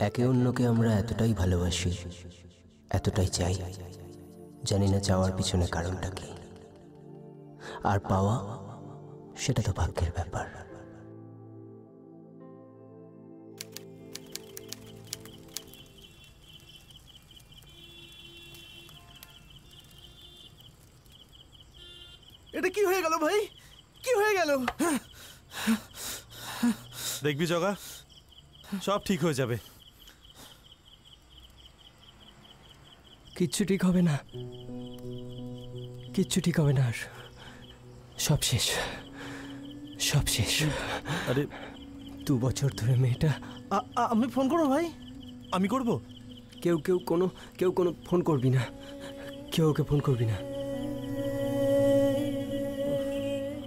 একে অন্যকে আমরা এতটাই ভালোবাসি, এতটাই চাই, জানি না চাওয়ার পিছনে কারণটা কি, আর পাওয়া সেটা তো ভাগ্যের ব্যাপার। এটা কি হয়ে গেল ভাই, কি হয়ে গেল? দেখবি জগা, সব ঠিক হয়ে যাবে। কিচ্ছু ঠিক হবে না, কিচ্ছু ঠিক হবে না, আর সব শেষ, সব শেষ। আরে 2 বছর ধরে মেয়েটা। আমি ফোন করবো ভাই? আমি করব? কেউ কোনো ফোন করবি না, কেউ ওকে ফোন করবি না।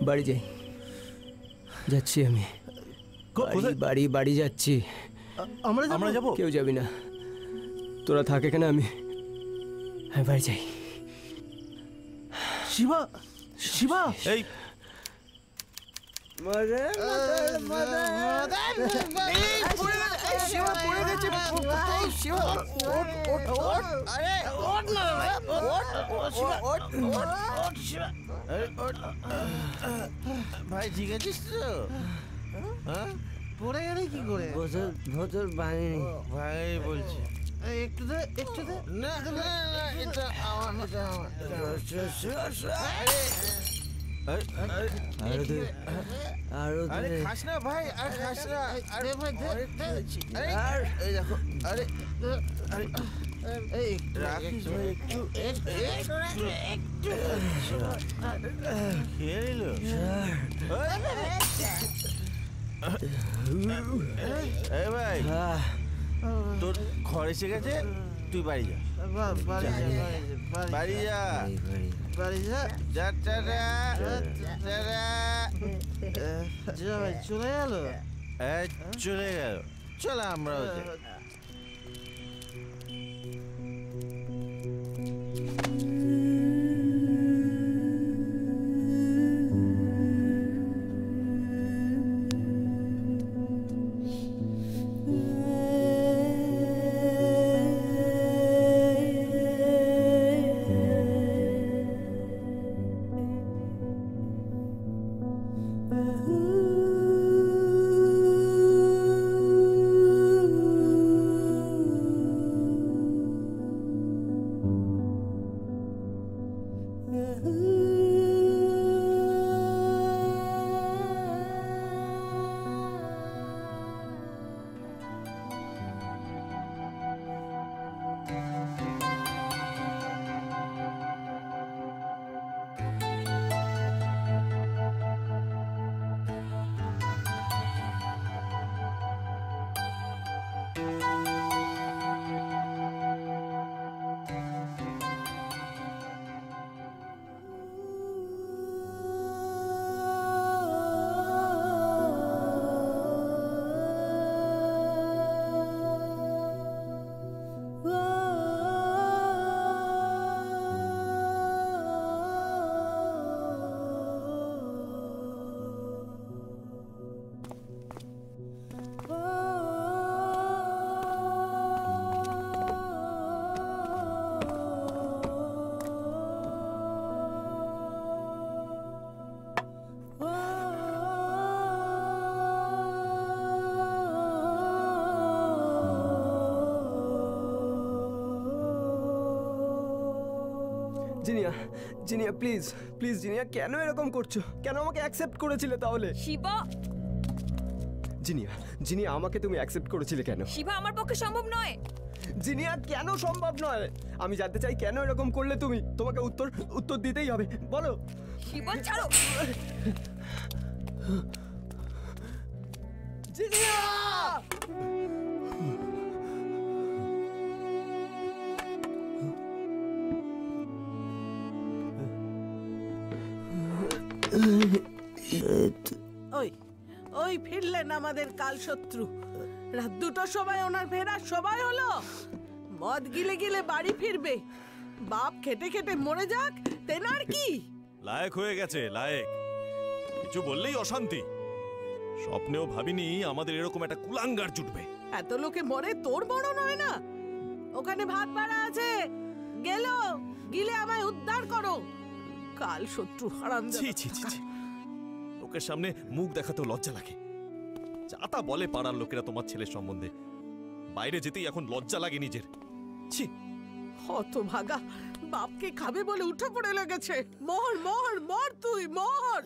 বাড়ি যাই, যাচ্ছি আমি, বাড়ি বাড়ি যাচ্ছি। আমরা যাবো? কেউ যাবি না, তোরা থাক এখানে, আমি বাড়ি যাই। শিবা, শিবা, এই ভাই ঠিক আছিস তো? পড়ে গেলে কি করে? ভোতর ভাঙেনি ভাই বলছি একটু দে, একটু দে। না না না, এটা আমার, এটা আমার। আরে খাস না ভাই, আর খাস না। আরে ভাই এই দেখো, আরে আরে এই রাখিস ভাই, একটু খেয়ে নিল। এই ভাই, তোর ঘর এসে গেছে, তুই বাড়ি যা, বাড়ি যা, বাড়ি যা, যা। চলে গেল, চলে গেল। চলো আমরাও যাই। জিনিয়া, জিনিয়া প্লিজ, প্লিজ জিনিয়া, কেন এরকম করছো? কেন আমাকে অ্যাকসেপ্ট করেছিলে তাহলে? শিবা, জিনিয়া, জিনিয়া আমাকে তুমি অ্যাকসেপ্ট করেছিলে কেন? শিবা আমার পক্ষে সম্ভব নয়। জিনিয়া কেন সম্ভব নয়? আমি জানতে চাই কেন এরকম করলে তুমি? তোমাকে উত্তর দিতেই হবে, বলো। শিবা ছাড়ো। জিনিয়া! ওই ওই ফিরলেন আমাদের কাল শত্রু। রাত 2টোর সময় ওনার ফেরার সময় হলো। মদ গিলে গিলে বাড়ি ফিরবে। বাপ খেটে খেটে মরে যাক, তেনার কি? লায়েক হয়ে গেছে, লায়েক। কিছু বললেই অশান্তি। স্বপ্নেও ভাবিনি আমাদের এরকম একটা কুলাঙ্গার জুটবে। এত লোকে মরে তোর মরণ হয় না? ওখানে ভাত বাড়া আছে, গেল গিলে আমায় উদ্ধার করো। কাল শত্রু হারাম। ছি ছি ছি ছি। লোকের সামনে মুখ দেখাতেও লজ্জা লাগে। যা তা বলে পাড়ার লোকেরা তোমার ছেলের সম্বন্ধে, বাইরে যেতেই এখন লজ্জা লাগে নিজের। ছি। হতভাগা, বাপকে খাবে বলে উঠে পড়ে লেগেছে। মর মর মর, তুই মর।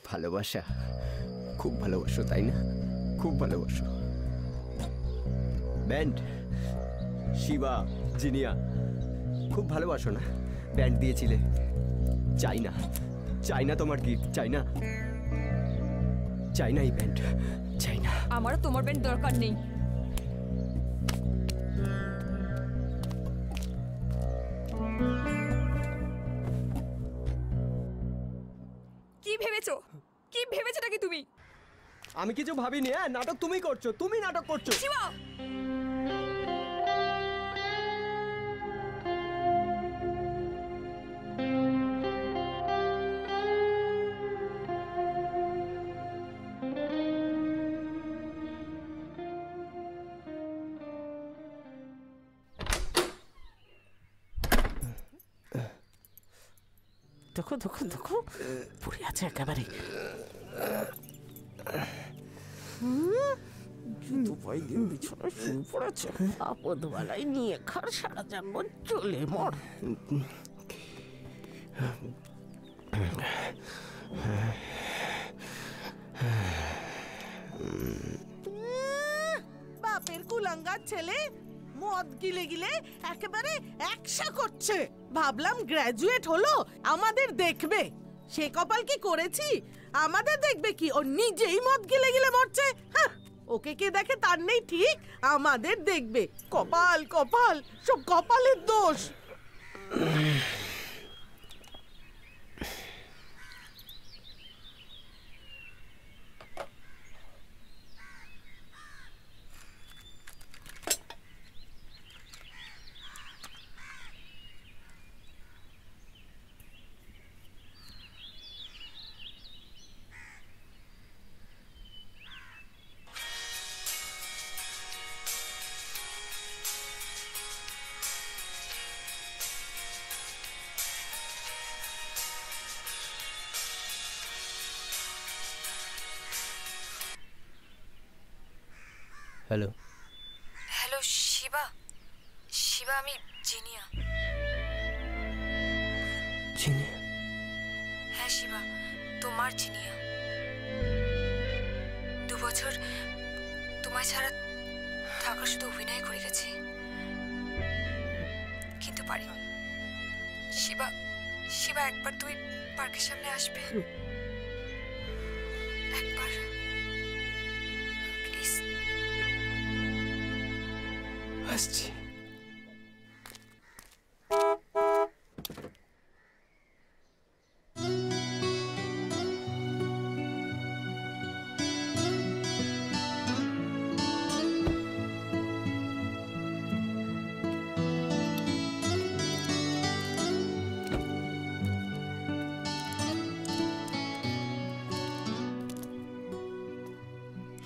ভালোবাসা, খুব ভালোবাসো তাই না? খুব ভালোবাসো। ব্যান্ড, শিবা, জিনিয়া, খুব ভালোবাসো না? ব্যান্ড দিয়েছিলে। চাই না, চাই না তোমার গিফট, চাই না, চাই না এই ব্যান্ড, চাই না। আমারও তোমার ব্যান্ড দরকার নেই। কি ভেবেছো? কি ভেবেছো নাকি তুমি? আমি কিছু ভাবিনি। হ্যাঁ, নাটক তুমি করছো, তুমি নাটক করছো। শিবা, দেখো দেখো দেখো, পড়ে আছে একেবারে। দুপাই দিন বিছানায় শুয়ে পড়েছে। আপদ বেলায় নিয়ে খার সারা জীবন চলে মর। বাপের কুলাঙ্গার ছেলে মদ গিলে গিলে একেবারে একসা করছে। ভাবলাম গ্র্যাজুয়েট হলো, আমাদের দেখবে। সে কপাল কি করেছি? আমাদের দেখবে কি? ও নিজেই মদ গিলে গিলে মরছে। হ্যাঁ, ওকে কে দেখে তার নেই ঠিক, আমাদের দেখবে। কপাল কপাল, সব কপালের দোষ। হ্যালো। হ্যালো শিবা। শিবা, আমি জিনিয়া। জিনিয়া? হ্যাঁ শিবা, তোমার জিনিয়া। 2 বছর তোমায় ছাড়া থাকার শুধু অভিনয় করে গেছি, কিন্তু পারিনি। শিবা, শিবা, একবার তুই পার্কের সামনে আসবে? একবার প্লিজ। আসছি।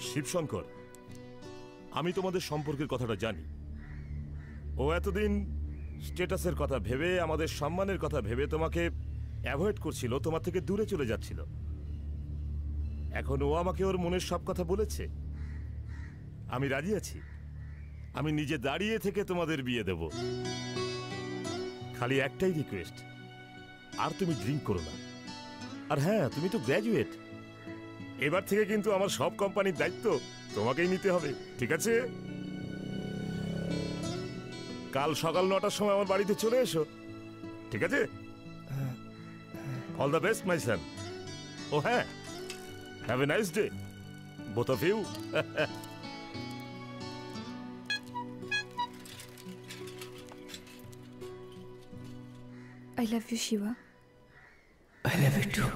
শিবশঙ্কর, আমি তোমাদের সম্পর্কের কথাটা জানি। ও এতদিন স্ট্যাটাসের কথা ভেবে, আমাদের সম্মানের কথা ভেবে তোমাকে অ্যাভয়েড করছিল, তোমার থেকে দূরে চলে যাচ্ছিল। এখন ও আমাকে ওর মনের সব কথা বলেছে। আমি রাজি আছি। আমি নিজে দাঁড়িয়ে থেকে তোমাদের বিয়ে দেব। খালি একটাই রিকোয়েস্ট, আর তুমি ড্রিঙ্ক করো না। আর হ্যাঁ, তুমি তো গ্র্যাজুয়েট, এবার থেকে কিন্তু আমার সব কোম্পানির দায়িত্ব তোমাকেই নিতে হবে, ঠিক আছে? কাল সকাল 9টার সময় আমার বাড়িতে চলে এসো, ঠিক আছে? All the best my son. ও হ্যাঁ, have a nice day both of you. I love you, Shiva. I love you too.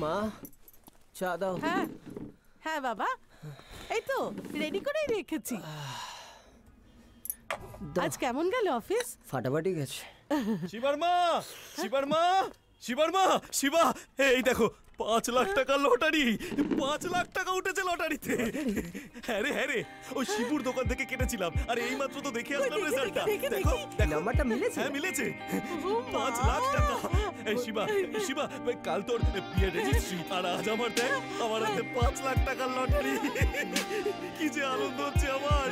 মা, চা দাও। হ্যাঁ হ্যাঁ বাবা, এই তো রেডি করেই রেখেছি। আজ কেমন গেল অফিস? ফাটাফাটি গেছে। শিবার মা, শিবার মা, শিবার মা, শিবা, এই দেখো 5 লাখ টাকা লটারি, 5 লাখ টাকা উঠেছে লটারিতে। হ্যাঁ রে, ওই শিবুর দোকান থেকে কেটেছিলাম, আর এই মাত্র তো দেখে আসলাম রেজাল্টটা। দেখো নাম্বারটা মিলেছে? হ্যাঁ মিলেছে, 5 লাখ টাকা। এই শিবা, কাল তোর বিয়ে রেজিস্ট্রি, আর আজ আমার দেখ, আমার হাতে 5 লাখ টাকার লটারি। কি যে আনন্দ হচ্ছে আমার।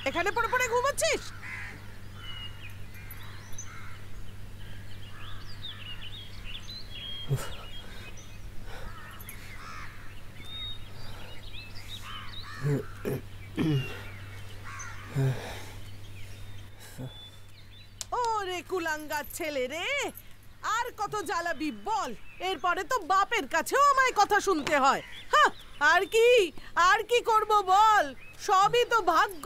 এখানে পড়ে পড়ে ঘুমাচ্ছিস? ওরে কুলাঙ্গার ছেলে রে, আর কত জ্বালাবি বল? এরপরে তো বাপের কাছেও আমায় কথা শুনতে হয়। হ্যাঁ, আর কি করব বল? সবই তো ভাগ্য।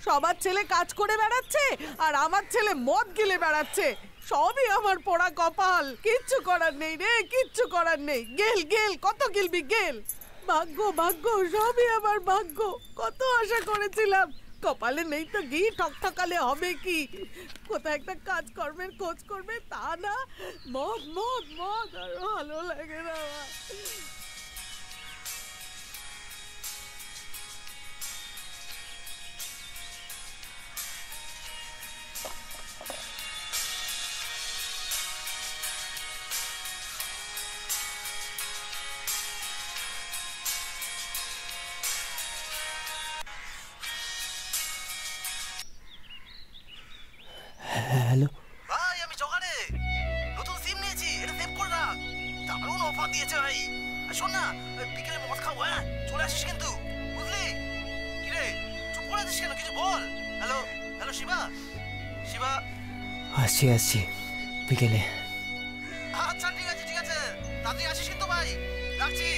সবার ছেলে কাজ করে বেড়াচ্ছে, আর আমার ছেলে মদ গিলে বেড়াচ্ছে। সবই আমার পোড়া কপাল। কিচ্ছু করার নেই রে, কিচ্ছু করার নেই। গেল কত গিলবি গেল। ভাগ্য ভাগ্য সবই আমার ভাগ্য। কত আশা করেছিলাম, কপালে নেই তো ঘি, ঠকঠকালে হবে কি? কোথায় একটা কাজ কর্মের খোঁজ করবে তা না, মদ মদ মদ, আর ভালো লাগে না আমার। হ্যালো, ভাই আমি জোগাড়ে নতুন সিম নিয়েছি, এটা সেভ করে রাখ, দারুণ অফার দিয়েছে ভাই। আর শোন না, ওই বিকেলে মদ খাবো, হ্যাঁ চলে আসিস কিন্তু, বুঝলি? কিরে চুপ করে আছিস কেন, কিছু বল। Hello hello Shiba, Shiba. আসছি আসছি বিকেলে। আচ্ছা ঠিক আছে ঠিক আছে, তাড়াতাড়ি আসিস কিন্তু ভাই, রাখছি।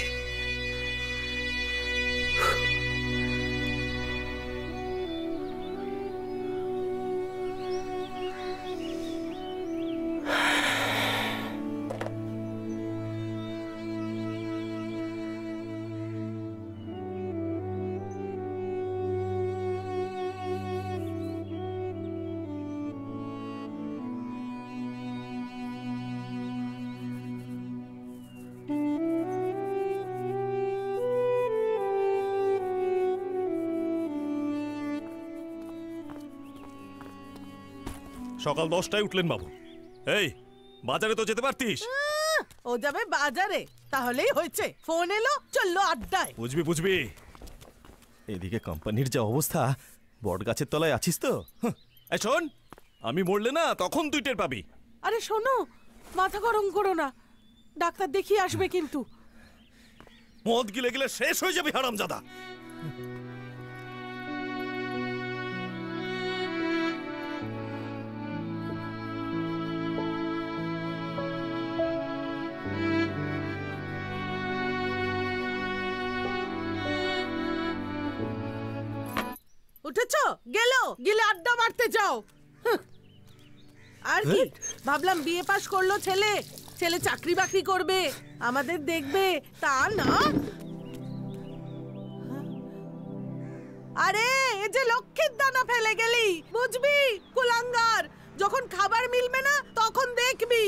সকাল 10টায় উঠলেন বাবু। এই বাজারে তো যেতে পারতিস। ও যাবে বাজারে, তাহলেই হয়েছে। ফোন এলো, চললো আড্ডায়। বুঝবি বুঝবি, এদিকে কোম্পানির যা অবস্থা, বট গাছের তলায় আছিস তো। এই শোন, আমি মরলে না তখন তুই টের পাবি। আরে শোনো, মাথা গরম করো না, ডাক্তার দেখিয়ে আসবে কিন্তু। মদ গিলে গিলে শেষ হয়ে যাবি হারামজাদা। উঠেছো? গেলে আড্ডা মারতে যাও। আর কি ভাবলাম, বিয়ে পাশ করলো ছেলে, ছেলে চাকরি বাকরি করবে, আমাদের দেখবে, তা না। আরে এ যে লক্ষ্মীর দানা ফেলে গেলি, বুঝবি কুলাঙ্গার, যখন খাবার মিলবে না তখন দেখবি।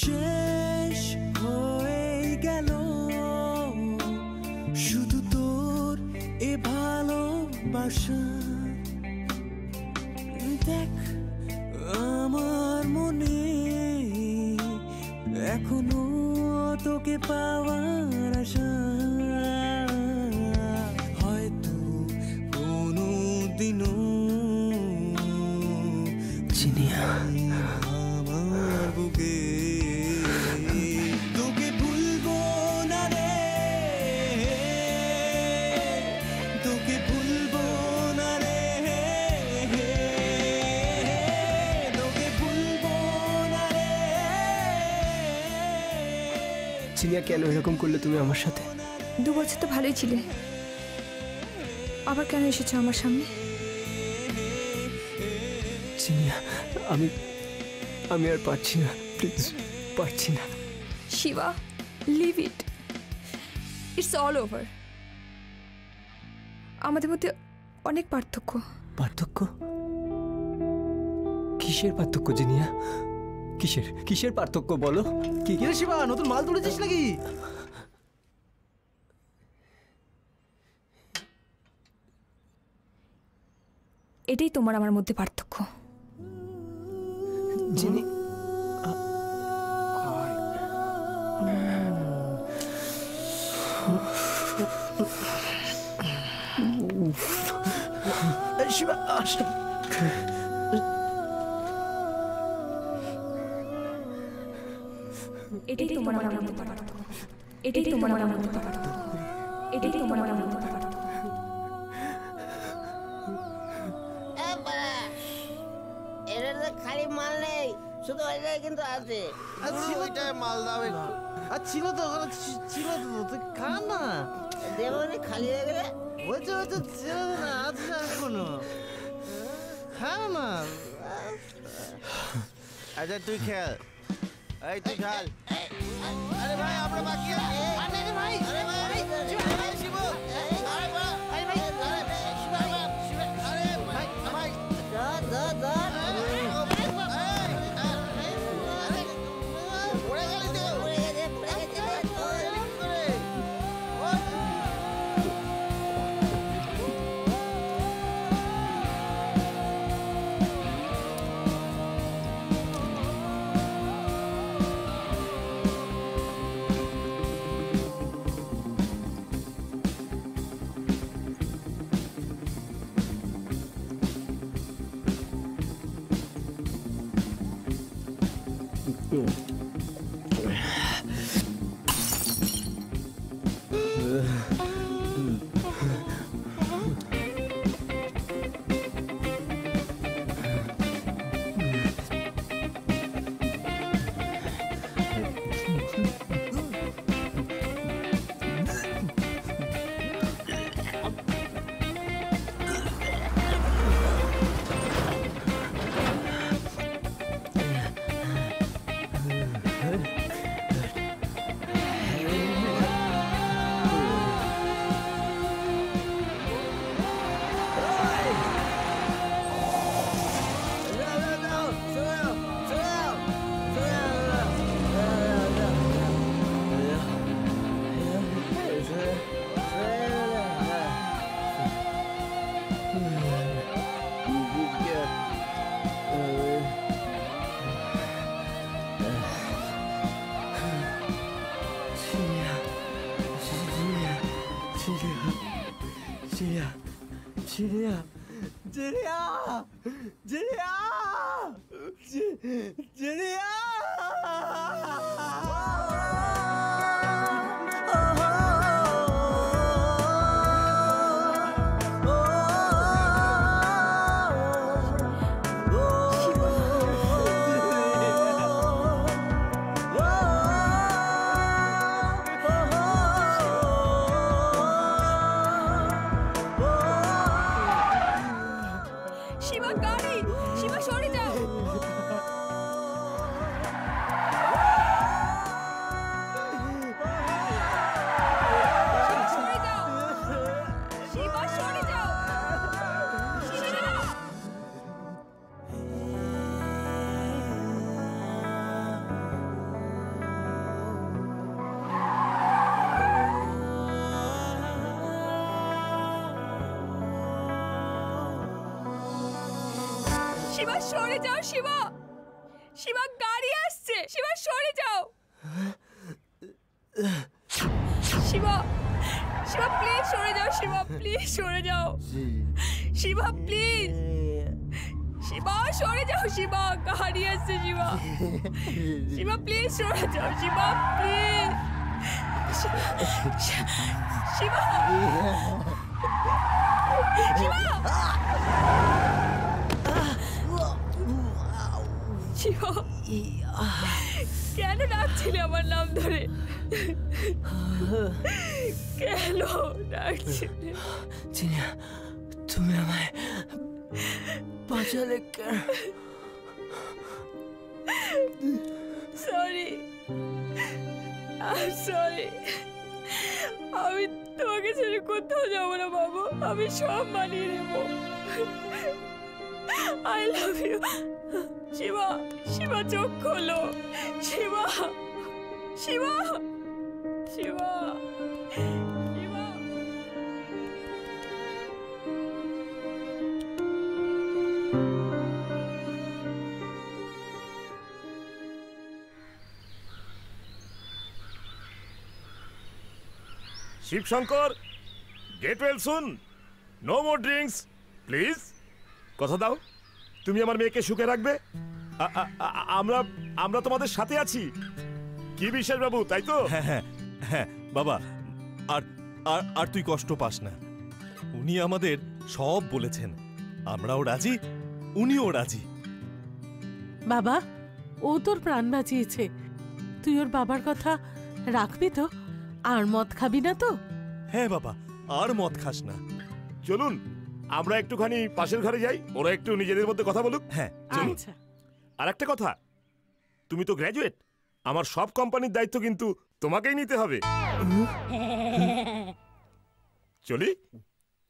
শেষ হয়ে গেল শুধু তোর এ ভালোবাসা। দেখ আমার মনে এখনো তোকে পাওয়ার আশা। হয়তো কোনো দিনও চিনিয়া আমার বুকে তোকে ভুলবো না রে, তোকে ভুলবো না রে, তোকে ভুলবো না রে। চিনিয়া, কেন এরকম করলে তুমি আমার সাথে? 2 বছর তো ভালোই ছিলে, আবার কেন এসেছো আমার সামনে? চিনিয়া, আমি আর পারছি না, প্লিজ, পারছি না। Shiva, leave it, it's all over. আমাদের মধ্যে অনেক পার্থক্য। পার্থক্য? কিসের পার্থক্য জিনিয়া? কিসের পার্থক্য বলো? কি কিরে শিবা, নতুন মাল তুলেছিস নাকি? এটাই তোমার আমার মধ্যে পার্থক্য। জিনি, শিবা আস। এটাই তোমার আমার মধ্যে পার্থক্য। এটাই তোমার মনে হতে পারত, এটাই তোমার মনে হতে পারত। এটা তো খালি মাল নেই, শুধু ওইটাই কিন্তু আছে। ওইটাই মাল দাও একটু। আর ছিল তো তুই খা না। দেবো নি, খালি হয়ে গেলে। হয়েছে ছিল না, আছে এখনো। খা না। আচ্ছা তুই খেল, এই তুই খেল। আরে ভাই আমরা বাকি আছি। আরে ভাই, আরে ভাই, শিবু, আরে ভাই, আরে ভাই, আরে শিবু, আরে ভাই, ভাই, ধর পড়ে গেলি তো। পড়ে গেছে। শিবা, গাড়ি! শিবা, সরে যাও! শিবা, সরে যাও! শিবা, সরে যাও! শিবা! শিবা, সরে যাও! শিবা, শিবা, গাড়ি আসছে! শিবা, সরে যাও! শিবা, শিবা, প্লিজ সরে যাও! শিবা, প্লিজ সরে যাও! শিবা, প্লিজ! শিবা, সরে যাও! শিবা, গাড়ি আসছে! শিবা, শিবা, প্লিজ সরে যাও! শিবা, প্লিজ! শিবা, শিবা, শিবা, কেন ডাকছিলে আমার নাম ধরে? কেন ডাকছিলে? জিনিয়া, তুমি আমায় বাঁচালে কেন? Sorry, sorry. আমি তোমাকে ছেড়ে কোথাও যাবো না বাবু, আমি সব মানিয়ে নেব। I love you. Shiva, Shiva, চোখ খোলো। Shiva, Shiva, Shiva, Shiva. Shivshankar, get well soon, no more drinks please. কথা দাও তুমি আমার মেয়েকে সুখে রাখবে। আমরা আমরা তোমাদের সাথে আছি। কি বিশ্বাস বাবু, তাই তো? হ্যাঁ হ্যাঁ, হ্যাঁ বাবা, আর আর আর তুই কষ্ট পাস না। উনি আমাদের সব বলেছেন, আমরাও রাজি, উনিও রাজি। বাবা, ও তোর প্রাণ বাঁচিয়েছে, তুই ওর বাবার কথা রাখবি তো? আর মদ খাবি না তো? হ্যাঁ বাবা, আর মদ খাস না। চলুন আমরা একটুখানি পাশের ঘরে যাই, ওরা একটু নিজেদের মধ্যে কথা বলুক। হ্যাঁ আচ্ছা। আর একটা কথা, তুমি তো গ্র্যাজুয়েট, আমার সব কোম্পানির দায়িত্ব কিন্তু তোমাকেই নিতে হবে। চলি,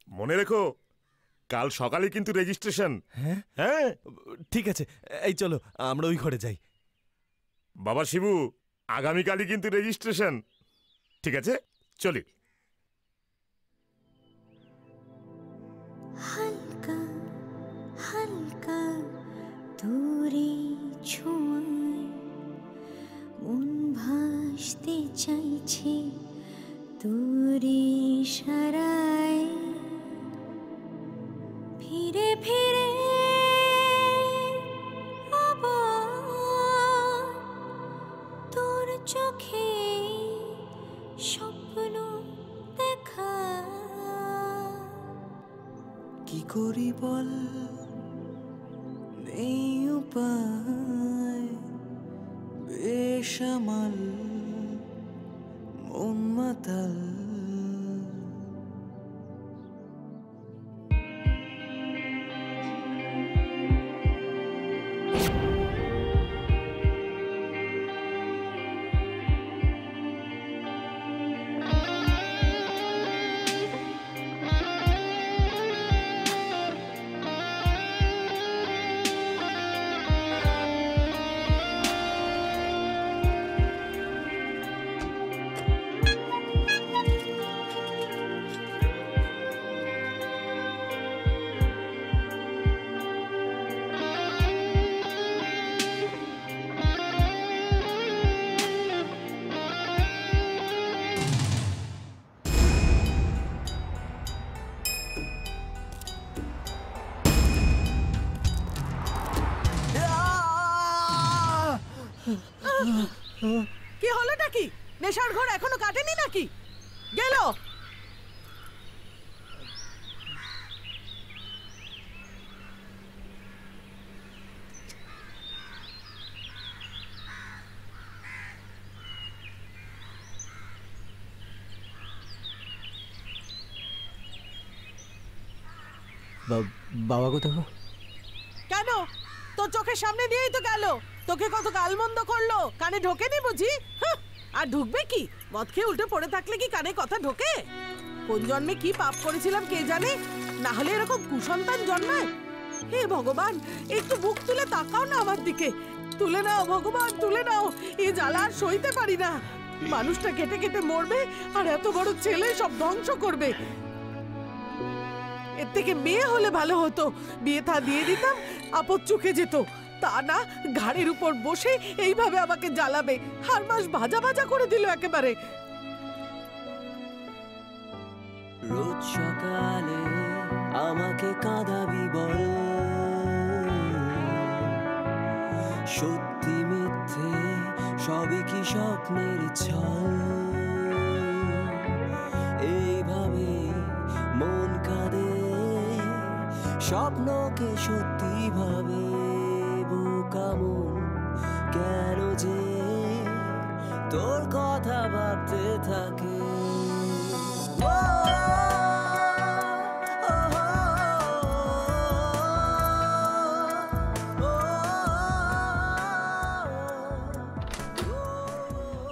মনে রেখো কাল সকালে কিন্তু রেজিস্ট্রেশন। হ্যাঁ হ্যাঁ ঠিক আছে, এই চলো আমরা ওই ঘরে যাই। বাবা শিবু, আগামীকালই কিন্তু রেজিস্ট্রেশন, ঠিক আছে? চলি। হালকা হালকা দূরে ছোঁয়ায় মন ভাসতে চাইছে তোরে সারায়, ফিরে ফিরে আবার তোর চোখে স্বপ্ন দেখা। কি করি বল, নেই উপায়, বেসামাল মন মাতাল। কি হলোটা কি? নেশার ঘর এখনো কাটেনি নাকি? গেল? বাবা কোথাও? কেন? তোর চোখের সামনে দিয়েই তো গেল। তোকে কত গালমন্দ করলো, কানে ঢোকেনি বুঝি? হাহ, আর ঢুকবে কি? মদ খেয়ে উল্টে পড়ে থাকলে কি কানে কথা ঢোকে? কোন জন্মে কি পাপ করেছিলাম কে জানে, না হলে এরকম কুসন্তান জন্মায়। হে ভগবান, একটু বুক তুলে তাকাও না আমার দিকে। তুলে নাও ভগবান, তুলে নাও, এ জ্বালা আর সইতে পারি না। মানুষটা কেটে কেটে মরবে আর এত বড় ছেলে সব ধ্বংস করবে। এর থেকে মেয়ে হলে ভালো হতো, বিয়ে থা দিয়ে দিতাম, আপদ চুকে যেত। তা না, ঘাড়ের উপর বসে এইভাবে আমাকে জ্বালাবে। হার মাস ভাজা ভাজা করে দিল একেবারে। রোজ সকালে আমাকে কাঁদাবি বল, সত্যি মিথ্যে সবই কি স্বপ্নের ছল। এইভাবে মন কাঁদে, স্বপ্নকে সত্যি ভাবে। বোকা মন কেন যে তোর কথা ভাবতে থাকে।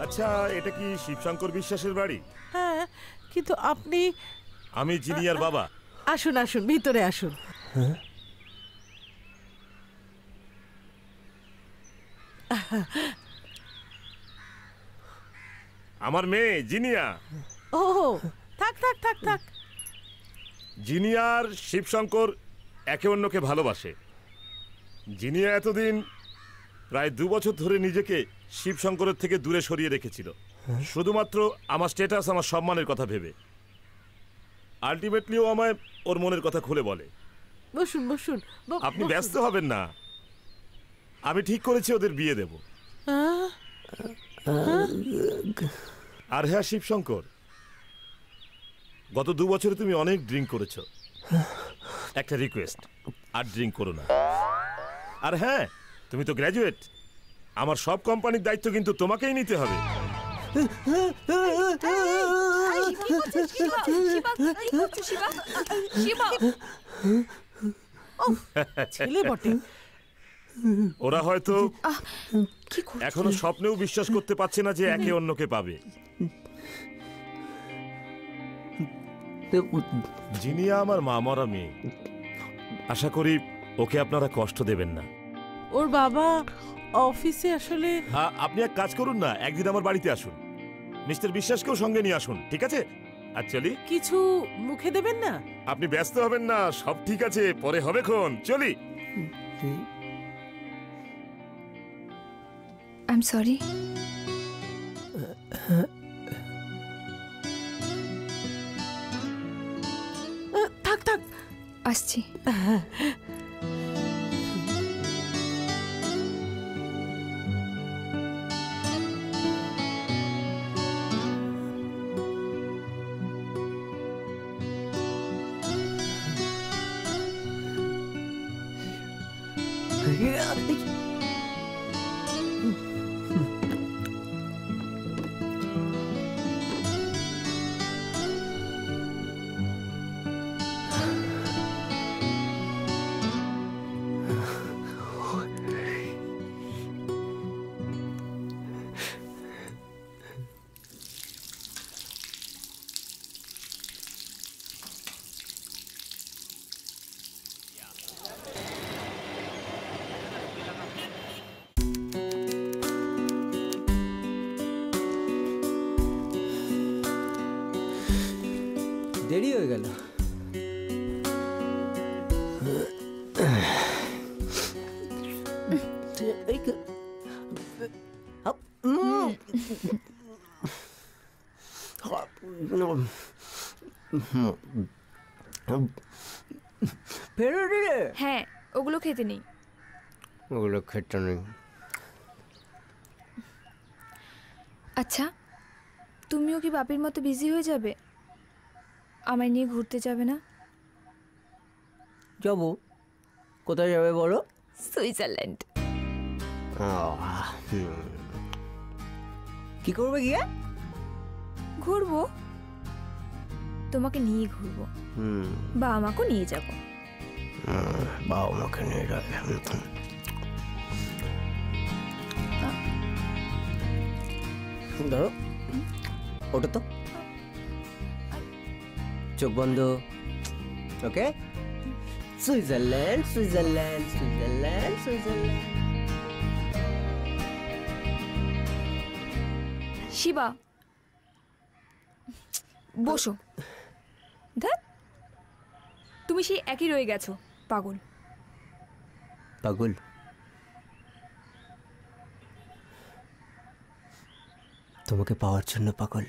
আচ্ছা, এটা কি শিবশঙ্কর বিশ্বাসের বাড়ি? হ্যাঁ, কিন্তু আপনি? আমি জিনিয়ার বাবা। আসুন আসুন, ভিতরে আসুন। আমার মেয়ে জিনিয়া। ও থাক থাক থাক থাক। জিনিয়ার শিবশঙ্কর একে অন্যকে ভালোবাসে। জিনিয়া এতদিন প্রায় 2 বছর ধরে নিজেকে শিবশঙ্করের থেকে দূরে সরিয়ে রেখেছিল, শুধুমাত্র আমার স্ট্যাটাস, আমার সম্মানের কথা ভেবে। আলটিমেটলিও আমায় ওর মনের কথা খুলে বলে। বসুন বসুন। আপনি ব্যস্ত হবেন না, আমি ঠিক করেছি ওদের বিয়ে দেব। আর হ্যাঁ শিবশঙ্কর, গত 2 বছরে তুমি অনেক ড্রিঙ্ক করেছো। একটা রিকোয়েস্ট, আর ড্রিঙ্ক করো না। আর হ্যাঁ, তুমি তো গ্র্যাজুয়েট, আমার সব কোম্পানির দায়িত্ব কিন্তু তোমাকেই নিতে হবে। ছেলে বটে। ওরা হয়তো এখনো স্বপ্নেও বিশ্বাস করতে পারছে না যে একে অন্যকে পাবে। জিনিয়া আমার মা মরা মেয়ে, আশা করি ওকে আপনারা কষ্ট দেবেন না। ওর বাবা অফিসে আসলে। আপনি এক কাজ করুন না, একদিন আমার বাড়িতে আসুন, মিস্টার বিশ্বাসকেও সঙ্গে নিয়ে আসুন, ঠিক আছে? চলি। কিছু মুখে দেবেন না? আপনি ব্যস্ত হবেন না, সব ঠিক আছে, পরে হবে খন। চলি। I am sorry. থাক থাক, আসছি। দেরি হয়ে গেল। হ্যাঁ, ওগুলো খেতে নেই। ওগুলো খেতে নেই। আচ্ছা, তুমিও কি বাপির মতো বিজি হয়ে যাবে? আমায় নিয়ে ঘুরতে যাবে না? যাবো। কোথায় যাবে বলো? সুইজারল্যান্ড। কি করবে গিয়ে? ঘুরবো, তোমাকে নিয়ে ঘুরবো, বা আমাকে নিয়ে যাবো। বাবা আমাকে নিয়ে যাবে। ধরো ওটা তো, চোখ বন্ধ। Okay, Switzerland Switzerland Switzerland Switzerland. Shiba, বসো। দেখ, তুমি সেই একই রয়ে গেছো, পাগল। পাগল? তোমাকে পাওয়ার জন্য পাগল।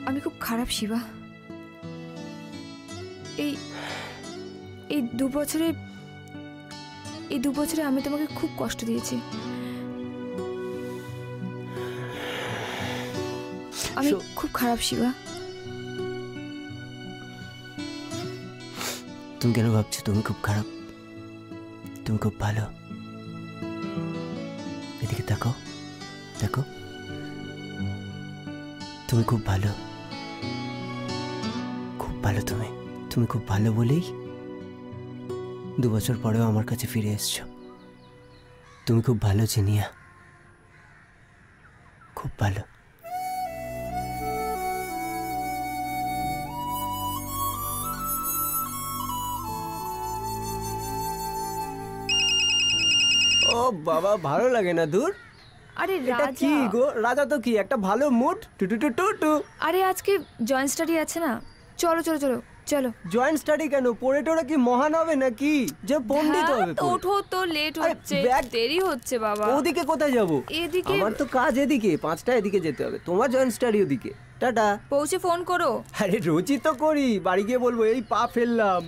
আমি খুব খারাপ শিবা। এই 2 বছরে আমি তোমাকে খুব কষ্ট দিয়েছি। আমি খুব খারাপ শিবা। তুমি কেন ভাবছো তুমি খুব খারাপ? তুমি খুব ভালো। এদিকে তাকাও, দেখো, তুমি খুব ভালো, খুব ভালো। তুমি খুব ভালো বলেই 2 বছর পরেও আমার কাছে ফিরে এসছো। তুমি খুব ভালো জিনিয়া, খুব ভালো। ও বাবা, ভালো লাগে না? দূর। আরে এটা কি গো? রাজা তো কি একটা ভালো মুড। টু টু টু টু টু। আরে আজকে জয়েন্ট স্টাডি আছে না, চলো চলো চলো চলো। জয়েন্ট স্টাডি কেন? পড়ে টোরা কি মহান হবে নাকি যে পণ্ডিত হবে? ওঠো তো, লেট হচ্ছে, দেরি হচ্ছে বাবা। ওদিকে কোথায় যাব? এদিকে। আমার তো কাজ এদিকে, 5টা এদিকে যেতে হবে। তোমার জয়েন্ট স্টাডি ওদিকে। টাটা। পৌঁছে ফোন করো। আরে রোজই তো করি, বাড়ি গিয়ে বলবো এই পা ফেললাম।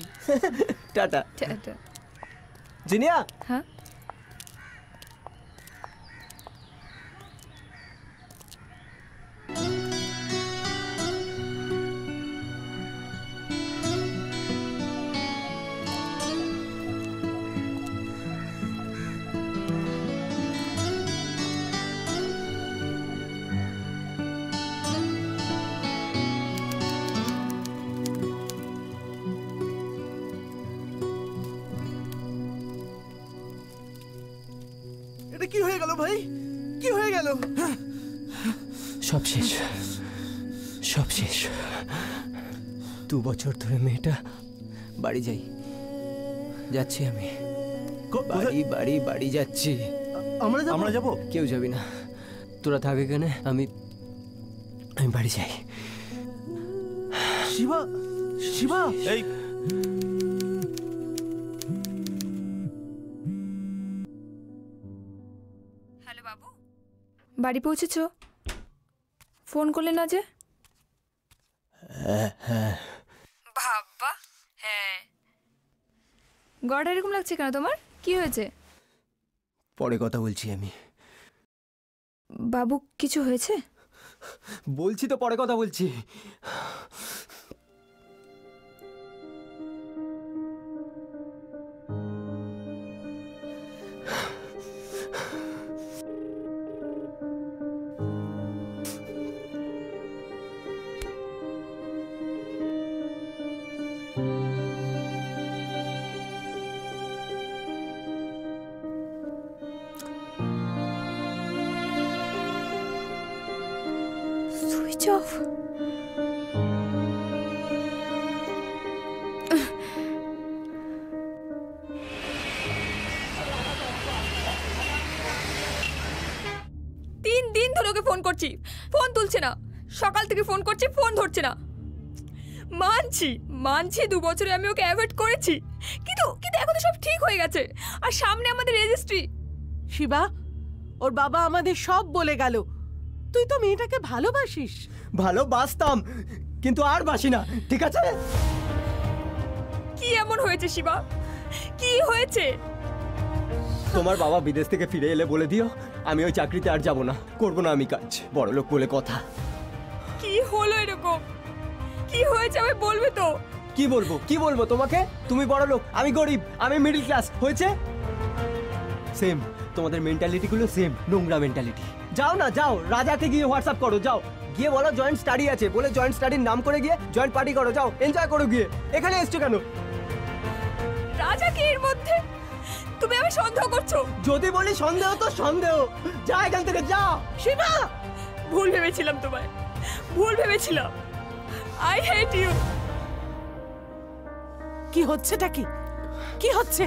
টাটা। টাটা। জিনিয়া হ্যাঁ এটা কি হয়ে গেল ভাই? কি হয়ে গেল? সব শেষ, সব শেষ। 2 বছর ধরে মেয়েটা। বাড়ি যাই, যাচ্ছি আমি। বাড়ি বাড়ি বাড়ি যাচ্ছি। আমরা যাব? কেউ যাবি না, তোরা থাক এখানে। আমি বাড়ি যাই। শিবা, শিবা, এই হ্যালো বাবু, বাড়ি পৌঁছেছো? ফোন করলে না যে? বাবা, হ্যাঁ। গড়া এরকম লাগছে কেন তোমার? কি হয়েছে? পরে কথা বলছি আমি। বাবু কিছু হয়েছে? বলছি তো, পরে কথা বলছি। Switch off. দিন ধরে ওকে ফোন করছি, ফোন তুলছে না। সকাল থেকে ফোন করছি, ফোন ধরছে না। মানছি 2 বছরে আমি ওকে অ্যাভয়েড করেছি, কিন্তু এখন তো সব ঠিক হয়ে গেছে। আর সামনে আমাদের রেজিস্ট্রি। শিবা, ওর বাবা আমাদের সব বলে গেল। তুই তো মেয়েটাকে ভালোবাসিস। ভালোবাসতাম, কিন্তু আর বাসি না, ঠিক আছে? কি এমন হয়েছে শিবা? কি হয়েছে? তোমার বাবা বিদেশ থেকে ফিরে এলে বলে দিও আমি ওই চাকরিতে আর যাব না, করব না আমি কাজ। বড় লোক বলে কথা। কি হলো এরকম? কি হয়েছে আমি বলবে তো? কি বলবো তোমাকে? তুমি বড় লোক, আমি গরিব, আমি মিডল ক্লাস। হয়েছে সেম, তোমাদের মেন্টালিটি গুলো সেম, নোংরা মেন্টালিটি। যাও না, যাও রাজাকে গিয়ে হোয়াটসঅ্যাপ করো, যাও গিয়ে বলো জয়েন্ট স্টাডি আছে, বলে জয়েন্ট স্টাডির নাম করে গিয়ে জয়েন্ট পার্টি করো, যাও এনজয় করো গিয়ে। এখানে এসছো কেন? রাজাকে এর মধ্যে তুমি আমি সন্দেহ করছো? যদি বলি সন্দেহ তো সন্দেহ, যা এখান থেকে যা। শিবা, ভুল ভেবেছিলাম তোমায়, ভুল ভেবেছিলাম। I hate you. কি হচ্ছেটা কি? কি হচ্ছে?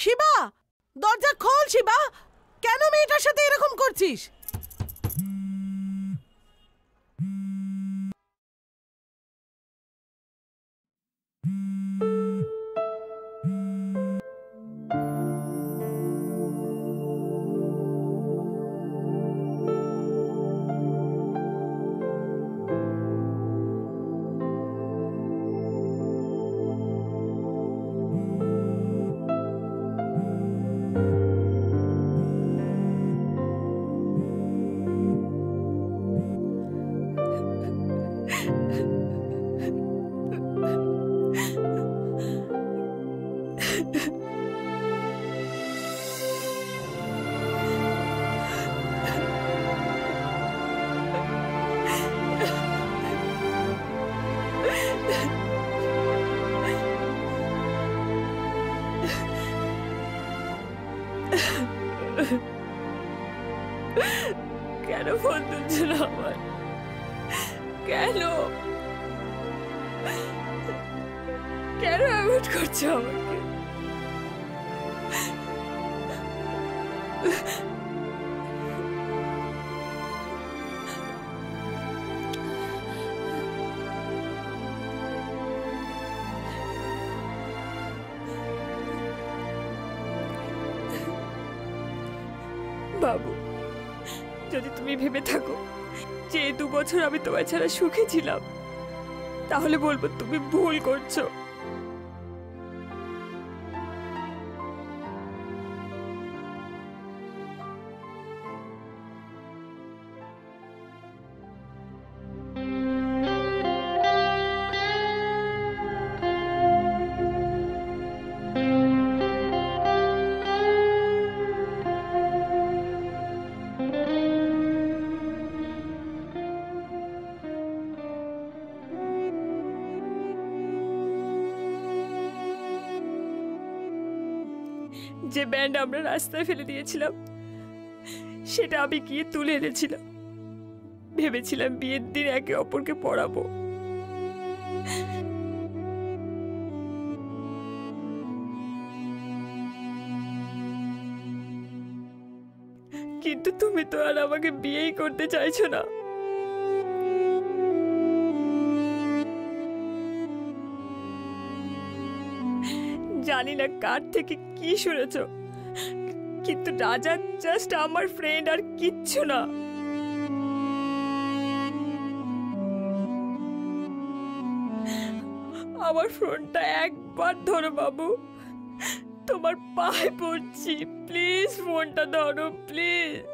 শিবা, দরজা খোল। শিবা, কেন মেয়েটার সাথে এরকম করছিস? কেন ফোন তুলছে না আমার? কেন অ্যাভয়েড করছো আমাকে? বাবু, যদি তুমি ভেবে থাকো যে 2 বছর আমি তোমার ছাড়া সুখে ছিলাম, তাহলে বলবো তুমি ভুল করছো। যে ব্যান্ড আমরা রাস্তায় ফেলে দিয়েছিলাম সেটা আমি গিয়ে তুলে এনেছিলাম, ভেবেছিলাম বিয়ের দিন একে অপরকে পড়াবো। কিন্তু তুমি তো আর আমাকে বিয়েই করতে চাইছো না। জানি না কার থেকে কি শুনেছ, কিন্তু রাজা জাস্ট আমার ফ্রেন্ড আর কিচ্ছু না। আমার ফোনটা একবার ধরো বাবু, তোমার পায়ে পড়ছি, প্লিজ ফোনটা ধরো প্লিজ।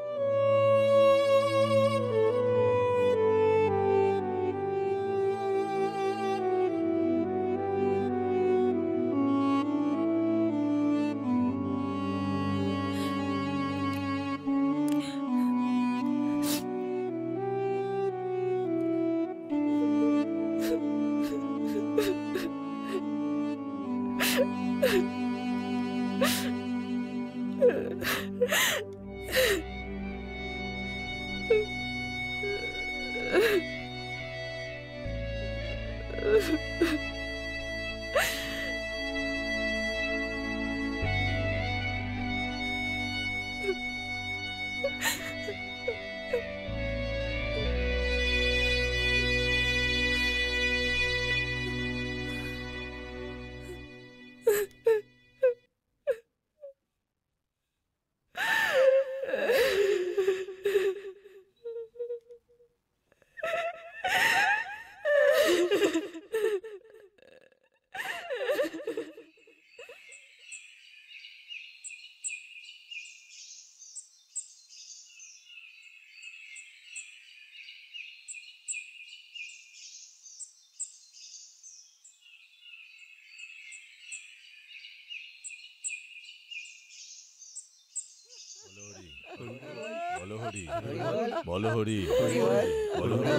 বলো হরি, বলো হরি, বলো হরি,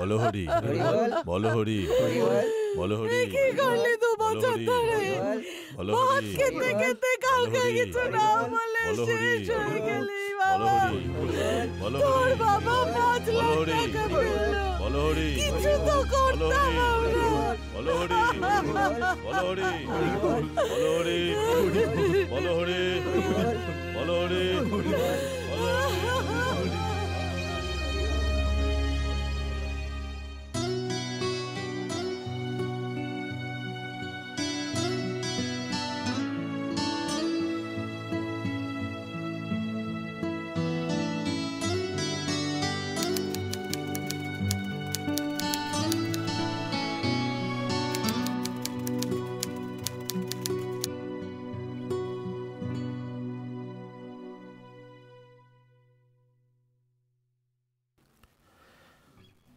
বলো হরি, বলো হরি, বলো হরি, কি করলি 2 বছর ধরে? বলো মদ হরি, খেতে খেতে কালকে কিছু না বলে বলো হরি, শেষ হয়ে গেলি বলো বাবা। হরি, বলো তোর হরি, বাবা 5 বলো লাখ হরি, টাকা পেলো। বলো হরি, কিছু তো করতাম আমরা। বলো হরি, বলো হরি, বলো হরি, বলো হরি, বলো হরি, বলো হরি।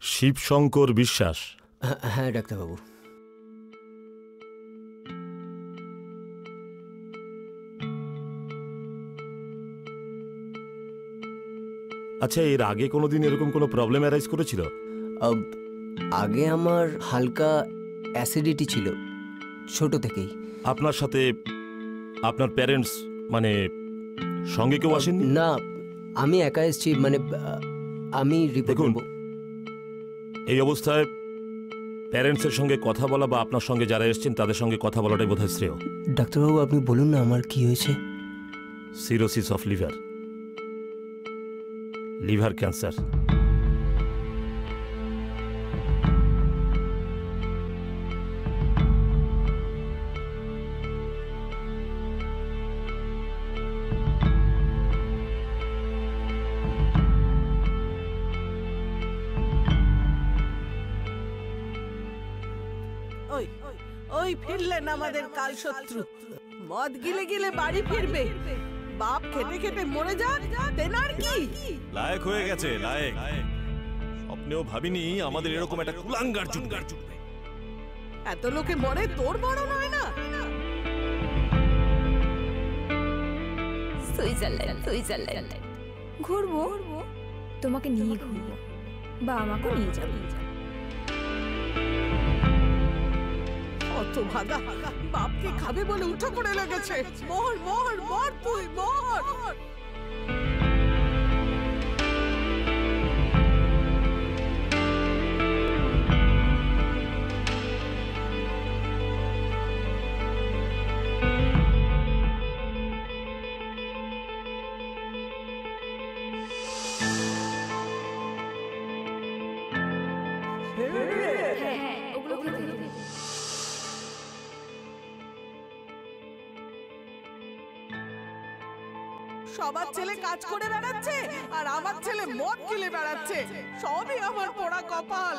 শিবশঙ্কর বিশ্বাস। হ্যাঁ ডাক্তারবাবু। আচ্ছা, এর আগে কোনোদিন এরকম কোনো প্রবলেম অ্যারাইজ করেছিল? আগে আমার হালকা অ্যাসিডিটি ছিল ছোট থেকেই। আপনার সাথে আপনার প্যারেন্টস মানে সঙ্গে কেউ আসেননি? না, আমি একা এসেছি, মানে আমি দেখুন, এই অবস্থায় প্যারেন্টসের সঙ্গে কথা বলা বা আপনার সঙ্গে যারা এসেছেন তাদের সঙ্গে কথা বলাটাই বোধহয় শ্রেয়। ডাক্তারবাবু আপনি বলুন না আমার কি হয়েছে। Cirrhosis of liver, liver cancer. ওই ওই ফিরলেন আমাদের কাল শত্রু। মদ গিলে গিলে বাড়ি ফিরবে, বাপ খেটে খেটে মরে যাক, তেনার কি? লায়ক হয়ে গেছে, লায়ক। স্বপ্নেও ভাবিনি আমাদের এরকম একটা কুলাঙ্গার জুটবে। এত লোকে মরে তোর বড় নয় না? সুইজারল্যান্ড ঘুরবো, তোমাকে নিয়ে ঘুরবো বা আমাকে নিয়ে যাবো। অত ভাগা বাপকে খাবে বলে উঠে পড়ে লেগেছে। মর মর মর, তুই মর। সবার ছেলে কাজ করে বেড়াচ্ছে আর আমার ছেলে মদ গিলে বেড়াচ্ছে। সবই আমার পোড়া কপাল।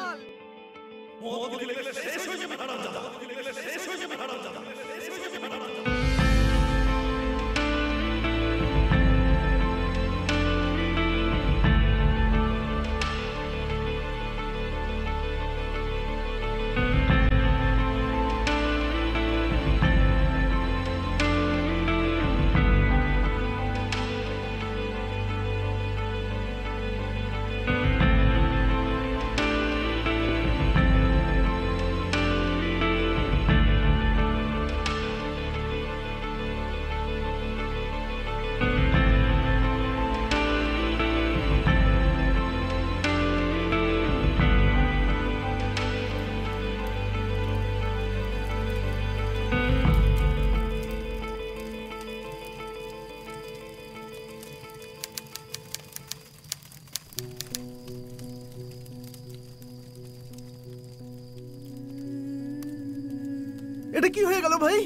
এটা কি হয়ে গেল ভাই?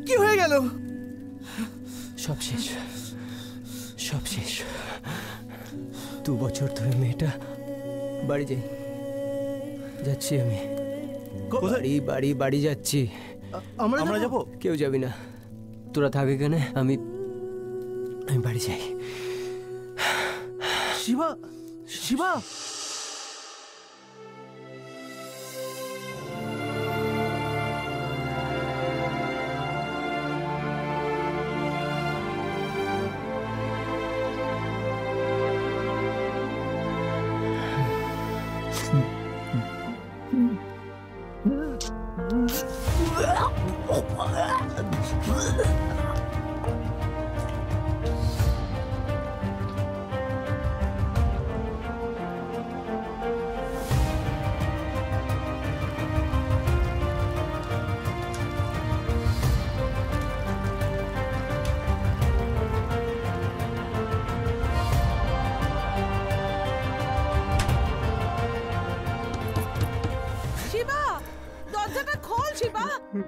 কি হয়ে গেল? সব শেষ, সব শেষ। 2 বছর ধরে মেয়েটা। বাড়ি যাচ্ছি আমি। বাড়ি বাড়ি বাড়ি যাচ্ছি। আমরা যাবো? কেউ যাবি না, তোরা থাক এখানে। আমি বাড়ি যাই। শিবা, শিবা।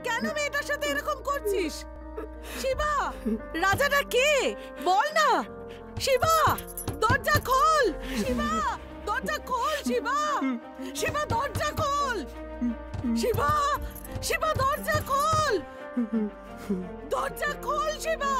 কেন মেয়েটার সাথে এরকম করছিস? শিবা, রাজাটা কে বল না। শিবা, দরজা খোল। শিবা, দরজা খোল। শিবা, শিবা, দরজা খোল। শিবা, শিবা, দরজা খোল। দরজা খোল শিবা।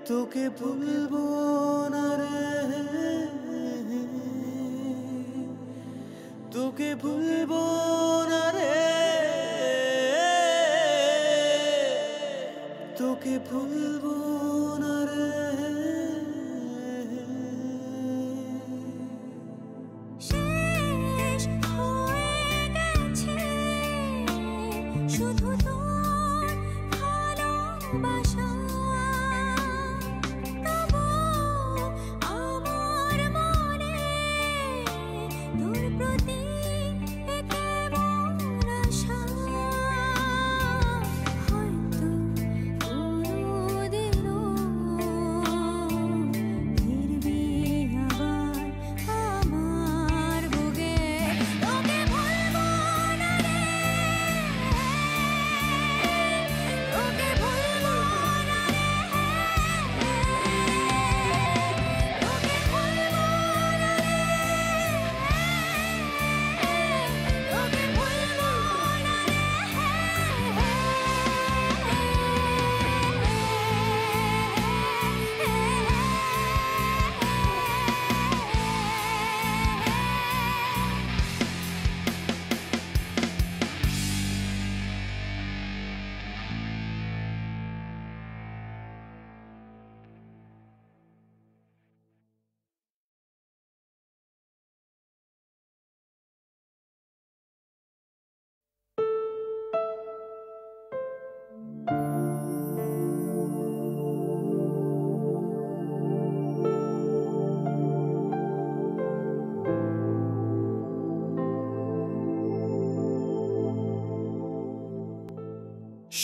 তোকে ভুলবো না রে, তোকে ভুলবো না রে, তোকে ভুলবো না রে। শেষ হয়ে গেছে শুধু তোর ভালোবাসা, তবু আমার মনে তোর প্রতি কেমন আশা। হয়তো কোনোদিনও ফিরবি আবার আমার বুকে, তোকে ভুলবো না রে, তোকে ভুলবো না রে, তোকে ভুলবো না রে, তোকে ভুলবো না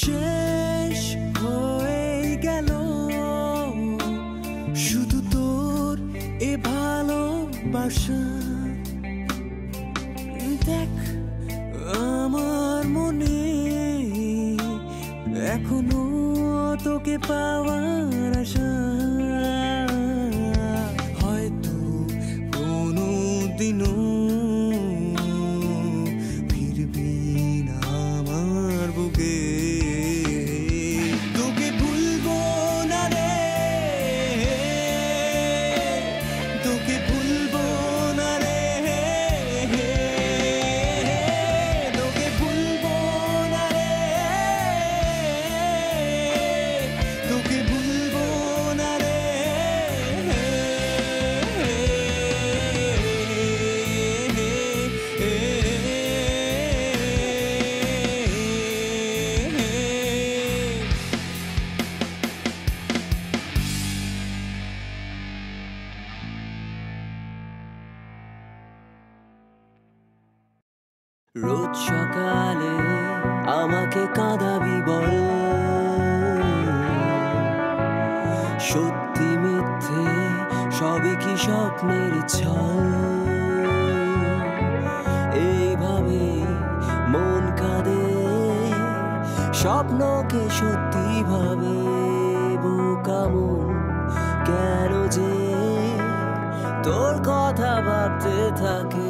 শেষ হয়ে গেল শুধু তোর এ ভালোবাসা। দেখ আমার মনে এখনো তোকে পাওয়ার আশা। হয়তো কোনো দিনও ফিরবি না আমার বুকে, তোকে ভুলবো না রে, তোকে ভুলবো না রে, তোকে ভুলবো না রে, তোকে ভুলবো না রে। রোজ সকালে আমাকে কাঁদাবি বল, সত্যি মিথ্যে সবই কি স্বপ্নের ছল। এইভাবে মন কাঁদে স্বপ্নকে সত্যি ভাবে, বোকা মন কেন যে তোর কথা ভাবতে থাকে।